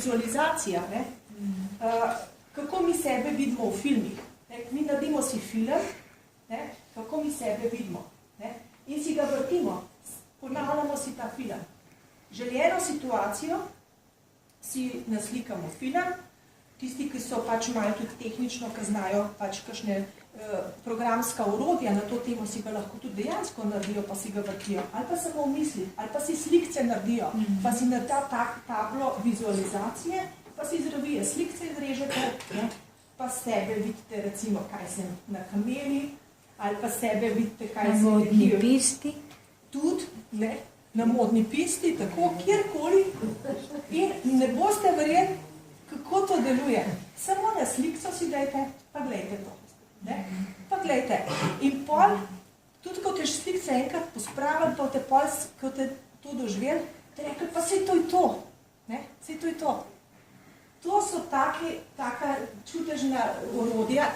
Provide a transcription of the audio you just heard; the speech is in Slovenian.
Vizualizacija, kako mi sebe vidimo v filmih. Mi naredimo si film, kako mi sebe vidimo. In si ga vrtimo, ponavljamo si ta film. Željeno situacijo si naslikamo film, tisti, ki so pač malo tudi tehnično, ki znajo pač kakšne programska orodja na to temo, si ga lahko tudi dejansko naredijo, pa si ga vrtijo. Ali pa samo v misli, ali pa si slikce naredijo, pa si na ta tablo vizualizacije, pa si izravije slikce izrežete, pa sebe vidite, recimo, kaj sem na kameli, ali pa sebe vidite, kaj sem na modni pisti. Tudi, na modni pisti, tako, kjerkoli. In ne boste verjeli, kako to deluje. Samo na slikco si dajte, pa gledajte to. Pa gledajte. In pol, tudi ko te slikce enkrat pospravili, pa te pol, ko te to doživeli, te rekli, pa sej to je to. Sej to je to. To so taka čudežna orodja,